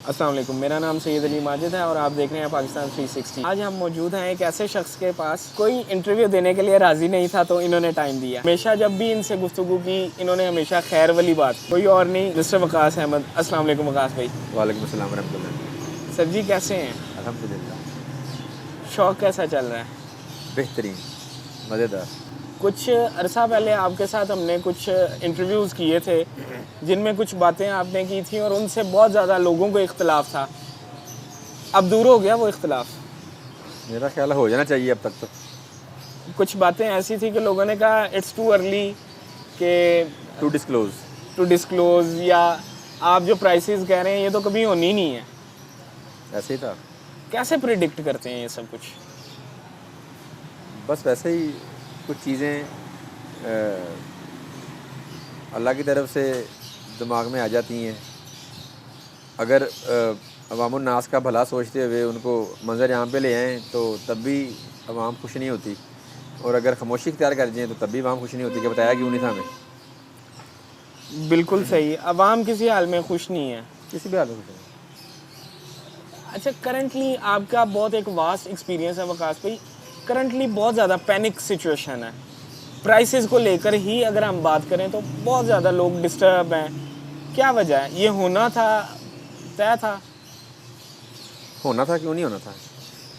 अस्सलाम वालेकुम, मेरा नाम सैयद अली माजिद है और आप देख रहे हैं पाकिस्तान 360। आज हम मौजूद हैं एक ऐसे शख्स के पास, कोई इंटरव्यू देने के लिए राज़ी नहीं था तो इन्होंने टाइम दिया। हमेशा जब भी इनसे गुफ्तगू की इन्होंने हमेशा खैर वाली बात, कोई और नहीं मिस्टर वकास अहमद। अस्सलाम वालेकुम वकास भाई। वालेकुम अस्सलाम रहमतुल्लाह। सर जी कैसे हैं? अल्हम्दुलिल्लाह शौक़ कैसा चल रहा है? बेहतरीन, मज़ेदार। कुछ अरसा पहले आपके साथ हमने कुछ इंटरव्यूज़ किए थे जिनमें कुछ बातें आपने की थी और उनसे बहुत ज़्यादा लोगों को इख्तलाफ था। अब दूर हो गया वो इख्तलाफ? मेरा ख्याल हो जाना चाहिए अब तक तो। कुछ बातें ऐसी थी कि लोगों ने कहा इट्स टू अर्ली के टू डिस्क्लोज़ या आप जो प्राइसेस कह रहे हैं ये तो कभी होनी ही नहीं है। ऐसे ही था। कैसे प्रिडिक्ट करते हैं ये सब कुछ? बस वैसे ही कुछ चीज़ें अल्लाह की तरफ से दिमाग में आ जाती हैं। अगर अवामुन नास का भला सोचते हुए उनको मंजर यहाँ पे ले आएँ तो तब भी अवाम खुश नहीं होती, और अगर खामोशी इख्तियार कर जाएँ तो तब भी अवाम खुश नहीं होती कि बताया क्यों नहीं था हमें। बिल्कुल सही, अवाम किसी हाल में खुश नहीं है। किसी भी हाल में खुश नहीं। अच्छा, करंटली आपका बहुत एक वास्ट एक्सपीरियंस है वकास भाई। करंटली बहुत ज़्यादा पैनिक सिचुएशन है प्राइसेस को लेकर ही। अगर हम बात करें तो बहुत ज़्यादा लोग डिस्टर्ब हैं। क्या वजह है? ये होना था, तय था? होना था, क्यों नहीं होना था।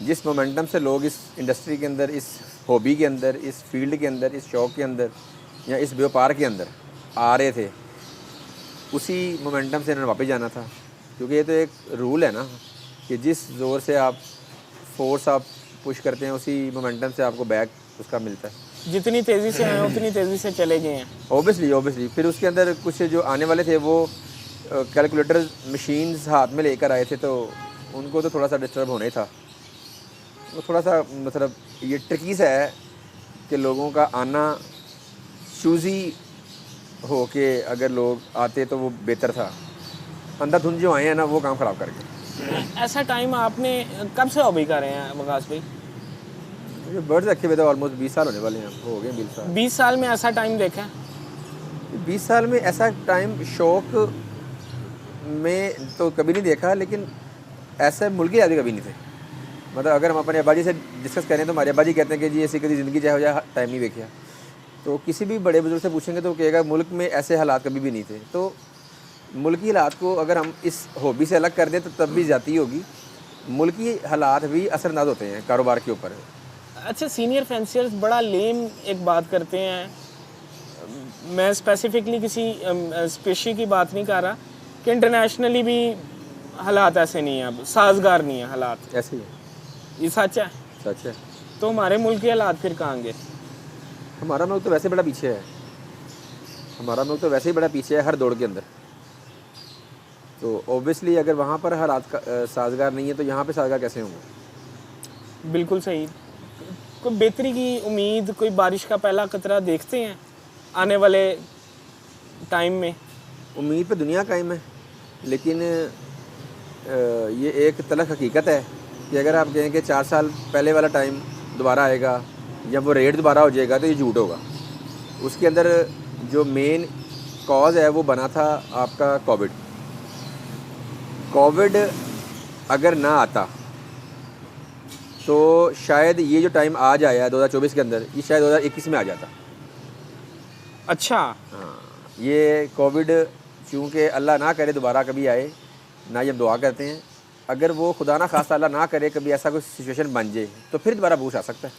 जिस मोमेंटम से लोग इस इंडस्ट्री के अंदर, इस हॉबी के अंदर, इस फील्ड के अंदर, इस शौक़ के अंदर या इस व्यापार के अंदर आ रहे थे, उसी मोमेंटम से इन्होंने वापस जाना था। क्योंकि ये तो एक रूल है ना कि जिस ज़ोर से आप फोर्स आप पुश करते हैं उसी मोमेंटम से आपको बैक उसका मिलता है। जितनी तेज़ी से आए उतनी तेज़ी से चले गए हैं। ओबियसली फिर उसके अंदर कुछ जो आने वाले थे वो कैलकुलेटर मशीन्स हाथ में लेकर आए थे, तो उनको तो थोड़ा सा डिस्टर्ब होना ही था। वो थोड़ा सा मतलब ये ट्रिकी सा है कि लोगों का आना चूज़ी हो के अगर लोग आते तो वो बेहतर था। अंधाधुंध जो आए हैं ना वो काम ख़राब करके। ऐसा टाइम आपने कब से हॉबी कर रहे हैं वकास भाई? मुझे बर्ड्स रखे हुए तो ऑलमोस्ट 20 साल होने वाले हैं, हो गए 20 साल। 20 साल में ऐसा टाइम देखा है? 20 साल में ऐसा टाइम शौक़ में तो कभी नहीं देखा, लेकिन ऐसे मुल्की आदमी कभी नहीं थे। मतलब अगर हम अपने अब्बा जी से डिस्कस करें तो हमारे अब्बा जी कहते हैं कि जी ऐसी कभी ज़िंदगी चाहे हो जाए टाइम नहीं देखा। तो किसी भी बड़े बुजुर्ग से पूछेंगे तो कहेगा मुल्क में ऐसे हालात कभी भी नहीं थे। तो मुल्की हालात को अगर हम इस हॉबी से अलग कर दें तो तब भी जाती होगी। मुल्की हालात भी असरअंदाज होते हैं कारोबार के ऊपर। अच्छा, सीनियर फैंसियर्स बड़ा लेम एक बात करते हैं। मैं स्पेसिफिकली किसी स्पेशी की बात नहीं कर रहा कि इंटरनेशनली भी हालात ऐसे नहीं हैं, अब साजगार नहीं है हालात। ऐसे ही है। ये सच है? सच है। तो हमारे मुल्क के हालात फिर कहाँ गए? हमारा मुल्क तो वैसे बड़ा पीछे है। हमारा मुल्क तो वैसे ही बड़ा पीछे है हर दौड़ के अंदर। तो ओबियसली अगर वहाँ पर हालात साजगार नहीं है तो यहाँ पे साजगार कैसे होंगे? बिल्कुल सही। कोई बेहतरी की उम्मीद, कोई बारिश का पहला कतरा देखते हैं आने वाले टाइम में? उम्मीद पे दुनिया कायम है, लेकिन ये एक तलख हकीकत है कि अगर आप कहें कि 4 साल पहले वाला टाइम दोबारा आएगा या वो रेट दोबारा हो जाएगा तो ये झूठ होगा। उसके अंदर जो मेन कॉज है वो बना था आपका कोविड अगर ना आता तो शायद ये जो टाइम आज आया 2024 के अंदर, ये शायद 2021 में आ जाता। अच्छा। हाँ, ये कोविड चूँकि अल्लाह ना करे दोबारा कभी आए, ना ये हम दुआ करते हैं, अगर वो खुदा ना खास्ता अल्लाह ना करे कभी ऐसा कोई सिचुएशन बन जाए तो फिर दोबारा बूश आ सकता है।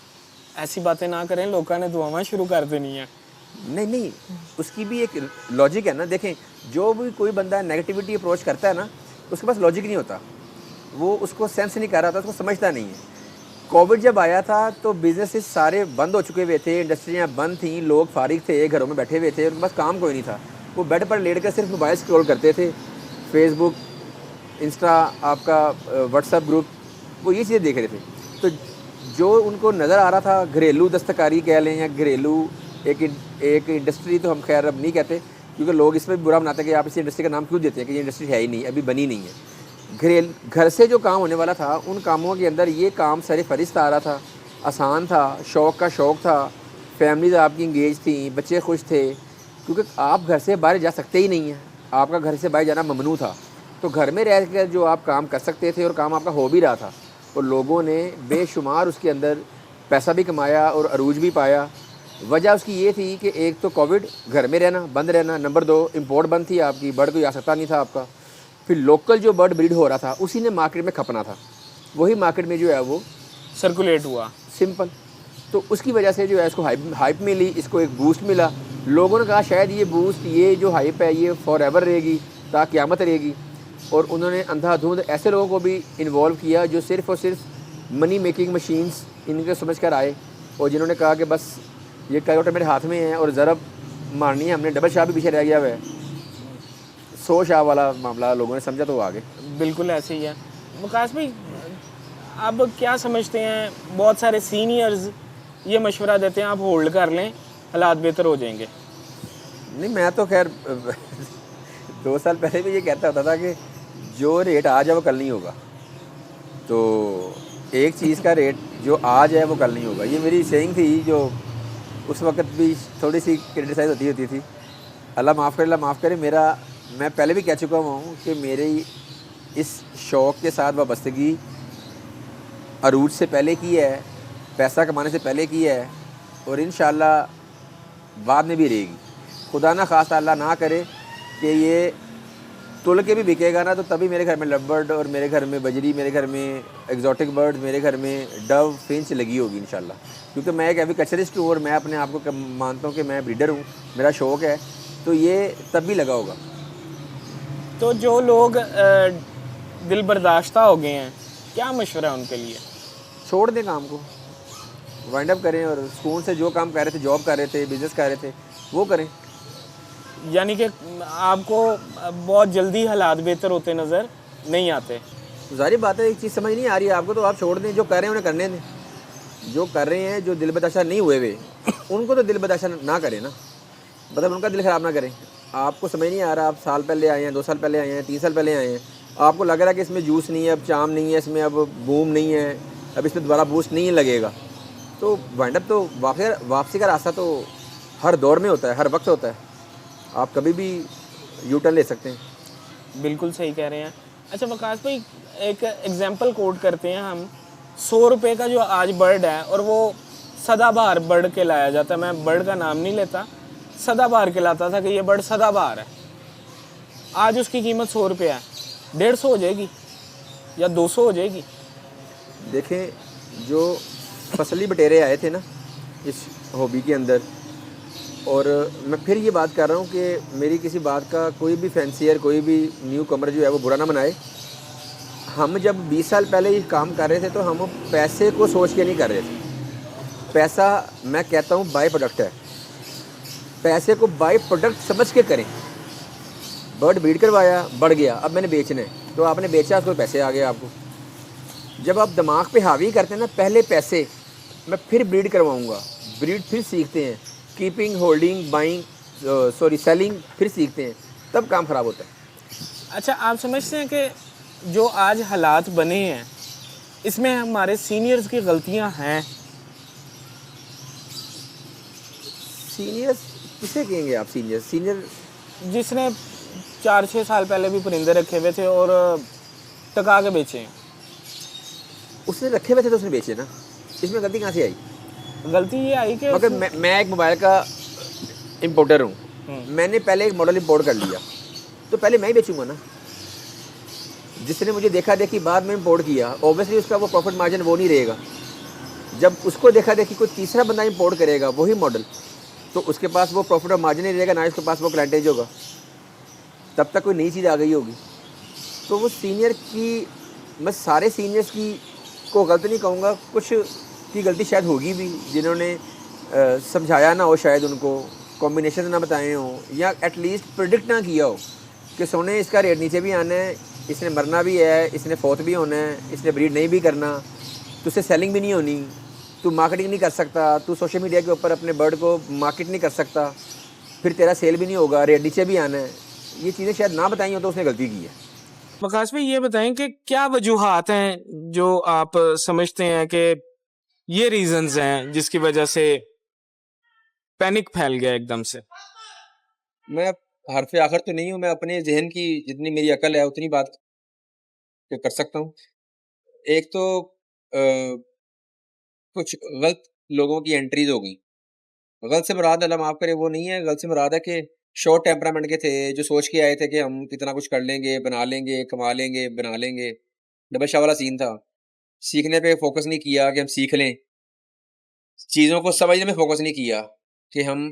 ऐसी बातें ना करें, लोगों ने दुआएं शुरू कर देनी है। नहीं, उसकी भी एक लॉजिक है ना। देखें, जो भी कोई बंदा नेगेटिविटी अप्रोच करता है ना, उसके पास लॉजिक नहीं होता, वो उसको सेंस नहीं कर रहा था, उसको समझता नहीं है। कोविड जब आया था तो बिजनेसेस सारे बंद हो चुके हुए थे, इंडस्ट्रियाँ बंद थी, लोग फारिग थे, घरों में बैठे हुए थे, उनके पास काम कोई नहीं था। वो बेड पर लेट कर सिर्फ मोबाइल स्क्रॉल करते थे, फेसबुक, इंस्टा, आपका व्हाट्सएप ग्रुप, वो ये चीज़ें देख रहे थे। तो जो उनको नज़र आ रहा था, घरेलू दस्तकारी कह लें या घरेलू एक इंडस्ट्री, तो हम खैर अब नहीं कहते क्योंकि लोग इसमें भी बुरा बनाते हैं कि आप इस इंडस्ट्री का नाम क्यों देते हैं कि ये इंडस्ट्री है ही नहीं, अभी बनी नहीं है। घर से जो काम होने वाला था उन कामों के अंदर ये काम सर फरिस्त आ रहा था, आसान था, शौक़ का शौक़ था, फैमिलीज आपकी इंगेज थी, बच्चे खुश थे, क्योंकि आप घर से बाहर जा सकते ही नहीं हैं। आपका घर से बाहर जाना ममनू था। तो घर में रह कर जो आप काम कर सकते थे और काम आपका हो भी रहा था, और लोगों ने बेशुमार उसके अंदर पैसा भी कमाया और अरूज भी पाया। वजह उसकी ये थी कि एक तो कोविड, घर में रहना, बंद रहना, नंबर 2 इंपोर्ट बंद थी आपकी, बर्ड कोई आ सकता नहीं था आपका, फिर लोकल जो बर्ड ब्रीड हो रहा था उसी ने मार्केट में खपना था, वही मार्केट में जो है वो सर्कुलेट हुआ। सिंपल। तो उसकी वजह से जो है इसको हाइप मिली, इसको एक बूस्ट मिला। लोगों ने कहा शायद ये बूस्ट, ये जो हाइप है ये फॉर एवर रहेगी, ता क़यामत रहेगी। और उन्होंने अंधाधुंध ऐसे लोगों को भी इन्वॉल्व किया जो सिर्फ़ और सिर्फ मनी मेकिंग मशीन्स इनके समझ कर आए, और जिन्होंने कहा कि बस ये कैलकुलेटर मेरे हाथ में है और ज़रब मारनी है हमने, डबल शाह भी पीछे रह गया हुआ है, 100 शाह वाला मामला लोगों ने समझा तो वो आगे। बिल्कुल ऐसे ही है। वकास भाई, आप क्या समझते हैं, बहुत सारे सीनियर्स ये मशवरा देते हैं आप होल्ड कर लें, हालात बेहतर हो जाएंगे। नहीं, मैं तो खैर 2 साल पहले भी ये कहता होता था कि जो रेट आज है वो कल नहीं होगा। तो एक चीज़ का रेट जो आज है वो कल नहीं होगा, ये मेरी सेइंग थी, जो उस वक्त भी थोड़ी सी क्रिटिसाइज़ होती थी। अल्लाह माफ़ करे। मैं पहले भी कह चुका हूँ कि मेरी इस शौक़ के साथ वाबस्तगी अरूज से पहले की है, पैसा कमाने से पहले की है, और इंशाअल्लाह बाद में भी रहेगी। खुदा ना खास्ता अल्लाह ना करे कि ये तुल के भी बिकेगा ना, तो तभी मेरे घर में लवबर्ड और मेरे घर में बजरी, मेरे घर में एग्जॉटिक बर्ड, मेरे घर में डव फिंच लगी होगी इंशाल्लाह। क्योंकि मैं एक एग्रीकल्चरिस्ट हूँ और मैं अपने आप को मानता हूँ कि मैं ब्रीडर हूँ, मेरा शौक़ है, तो ये तब भी लगा होगा। तो जो लोग दिल बर्दाश्ता हो गए हैं, क्या मशवरा है उनके लिए? छोड़ दें काम को, वाइंड अप करें, और सुकून से जो काम कर रहे थे, जॉब कर रहे थे, बिज़नेस कर रहे थे, वो करें। यानी कि आपको बहुत जल्दी हालात बेहतर होते नज़र नहीं आते। ज़ाहिर बात है, एक चीज़ समझ नहीं आ रही है आपको तो आप छोड़ दें, जो कर रहे हैं उन्हें करने दें। जो कर रहे हैं, जो दिल बर्दाश्त नहीं हुए वे, उनको तो दिल बर्दाश्त ना करें ना, मतलब उनका दिल ख़राब ना करें। आपको समझ नहीं आ रहा, आप साल पहले आए हैं, 2 साल पहले आए हैं, 3 साल पहले आए हैं, आपको लग रहा है कि इसमें जूस नहीं है, अब चाम नहीं है, इसमें अब बूम नहीं है, अब इसमें दोबारा बूस्ट नहीं लगेगा, तो वाइंड अप, तो वापसी का रास्ता तो हर दौर में होता है, हर वक्त होता है। आप कभी भी यू टर्न ले सकते हैं। बिल्कुल सही कह रहे हैं। अच्छा वकास भाई, एक एग्जांपल कोट करते हैं हम। 100 रुपये का जो आज बर्ड है, और वो सदाबहार बर्ड कहलाया जाता है, मैं बर्ड का नाम नहीं लेता, सदाबहार कहलाता था कि ये बर्ड सदाबहार है। आज उसकी कीमत 100 रुपये है, 150 हो जाएगी या 200 हो जाएगी। देखें, जो फसली बटेरे आए थे ना इस हॉबी के अंदर, और मैं फिर ये बात कर रहा हूँ कि मेरी किसी बात का कोई भी फैंसियर, कोई भी न्यू कमर जो है वो बुरा ना बनाए। हम जब 20 साल पहले ये काम कर रहे थे तो हम पैसे को सोच के नहीं कर रहे थे। पैसा, मैं कहता हूँ, बाय प्रोडक्ट है, पैसे को बाय प्रोडक्ट समझ के करें। बर्ड ब्रीड करवाया, बढ़ गया, अब मैंने बेचना है, तो आपने बेचा, उसको पैसे आ गए आपको। जब आप दिमाग पे हावी करते हैं ना, पहले पैसे, मैं फिर ब्रीड करवाऊँगा, ब्रीड फिर सीखते हैं, कीपिंग, होल्डिंग, बाइंग, सेलिंग फिर सीखते हैं, तब काम ख़राब होता है। अच्छा, आप समझते हैं कि जो आज हालात बने हैं इसमें हमारे सीनियर्स की गलतियां हैं? सीनियर्स किसे कहेंगे आप? सीनियर जिसने 4-6 साल पहले भी परिंदे रखे हुए थे और टका के बेचे हैं। उसने रखे हुए थे तो उसने बेचे ना, इसमें गलती कहाँ से आई? गलती ये आई कि मगर मैं एक मोबाइल का इंपोर्टर हूँ, मैंने पहले एक मॉडल इंपोर्ट कर लिया, तो पहले मैं ही बेचूंगा ना। जिसने मुझे देखा देखी बाद में इंपोर्ट किया, ऑब्वियसली उसका वो प्रॉफिट मार्जिन वो नहीं रहेगा। जब उसको देखा देखी कोई तीसरा बंदा इंपोर्ट करेगा वही मॉडल, तो उसके पास वो प्रॉफिट और मार्जिन नहीं रहेगा, ना उसके पास वो क्लाइंटेज होगा, तब तक कोई नई चीज़ आ गई होगी। तो वो सीनियर की, मैं सारे सीनियर्स की को गलत नहीं कहूँगा, कुछ की गलती शायद होगी भी, जिन्होंने समझाया ना हो, शायद उनको कॉम्बिनेशन ना बताए हों, या एटलीस्ट प्रिडिक्ट ना किया हो कि सोने इसका रेट नीचे भी आना है, इसने मरना भी है, इसने फोत भी होना है, इसने ब्रीड नहीं भी करना, तो उससे सेलिंग भी नहीं होनी, तू मार्केटिंग नहीं कर सकता, तू सोशल मीडिया के ऊपर अपने बर्ड को मार्केट नहीं कर सकता, फिर तेरा सेल भी नहीं होगा, रेट नीचे भी आना है। ये चीज़ें शायद ना बताई हो तो उसने गलती की है। वकास भाई, ये बताएं कि क्या वजूहात हैं जो आप समझते हैं कि ये रीजंस हैं जिसकी वजह से पैनिक फैल गया एकदम से? मैं हरफ आखिर तो नहीं हूँ, मैं अपने जहन की जितनी मेरी अकल है उतनी बात कि कर सकता हूँ। एक तो कुछ गलत लोगों की एंट्रीज हो गई। गलत से मुराद, अल्लाह माफ़ करे, वो नहीं है। गलत से मुराद है कि शॉर्ट टेम्परामेंट के थे, जो सोच के आए थे कि हम कितना कुछ कर लेंगे, बना लेंगे, कमा लेंगे, बना लेंगे। डबल शाह वाला सीन था। सीखने पे फोकस नहीं किया कि हम सीख लें। चीज़ों को समझने में फोकस नहीं किया कि हम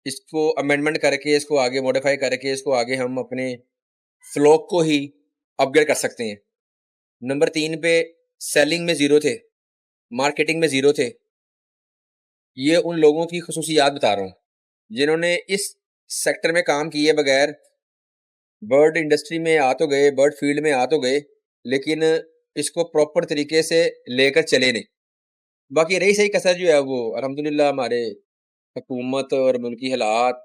इसको अमेंडमेंट करके, इसको आगे मॉडिफाई करके, इसको आगे हम अपने फ्लो को ही अपग्रेड कर सकते हैं। नंबर 3 पे सेलिंग में ज़ीरो थे, मार्केटिंग में ज़ीरो थे। ये उन लोगों की खसूसियात बता रहा हूँ, जिन्होंने इस सेक्टर में काम किए बगैर बर्ड इंडस्ट्री में आ तो गए, बर्ड फील्ड में आ तो गए, लेकिन इसको प्रॉपर तरीके से लेकर चले नहीं। बाकी रही सही कसर जो है वो अल्हम्दुलिल्लाह हमारे हुकूमत और मुल्की हालात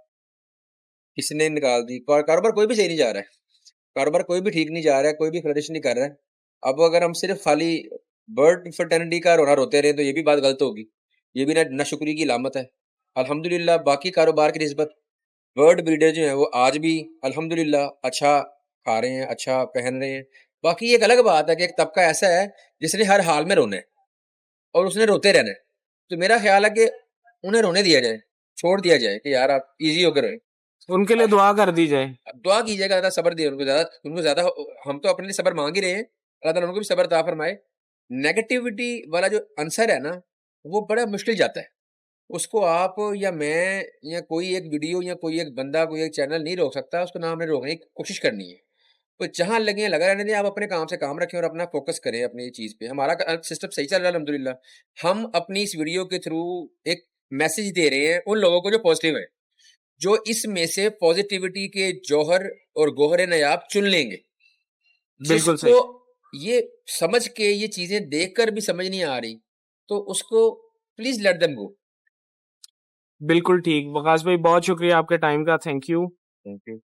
किसने निकाल दी। कारोबार कोई भी सही नहीं जा रहा है, कारोबार कोई भी ठीक नहीं जा रहा है, कोई भी फ्लरिश नहीं कर रहा है। अब अगर हम सिर्फ खाली बर्ड फर्टेनिटी का रोना रोते रहे तो ये भी बात गलत होगी, ये भी नाशुक्री की अलामत है। अल्हम्दुलिल्लाह बाकी कारोबार की निस्बत बर्ड ब्रीडर जो हैं वो आज भी अल्हम्दुलिल्लाह अच्छा खा रहे हैं, अच्छा पहन रहे हैं। बाकी एक अलग बात है कि एक तबका ऐसा है जिसने हर हाल में रोना है और उसने रोते रहना है। तो मेरा ख्याल है कि उन्हें रोने दिया जाए, छोड़ दिया जाए कि यार आप ईज़ी होकर रोएँ। उनके लिए दुआ कर दी जाए। दुआ कीजिएगा ज़्यादा सब्र दें उनको ज़्यादा। हम तो अपने लिए सब्र माँग ही रहे हैं, अल्लाह ताला उनको भी सब्र अता फरमाए। नेगेटिविटी वाला जो आंसर है ना, वो बड़ा मुश्किल जाता है। उसको आप या मैं या कोई एक वीडियो या कोई एक बंदा, कोई एक चैनल नहीं रोक सकता, उसको ना हमने रोकने की कोशिश करनी है। तो जहाँ लगे लगा रहने दें, आप अपने काम से काम रखें और अपना फ़ोकस करें अपनी चीज़ पे। हमारा सिस्टम सही चल रहा है अल्हम्दुलिल्लाह। हम अपनी इस वीडियो के थ्रू एक मैसेज दे रहे हैं उन लोगों को जो पॉज़िटिव हैं, जो इसमें से पॉज़िटिविटी के जौहर और गोहर नायाब चुन लेंगे। बिल्कुल जिसको सही। ये समझ के ये चीज़ें देखकर भी समझ नहीं आ रही, तो उसको प्लीज़ लेट देम गो। बिल्कुल ठीक। वकास भाई बहुत शुक्रिया आपके टाइम का। Thank you. Thank you.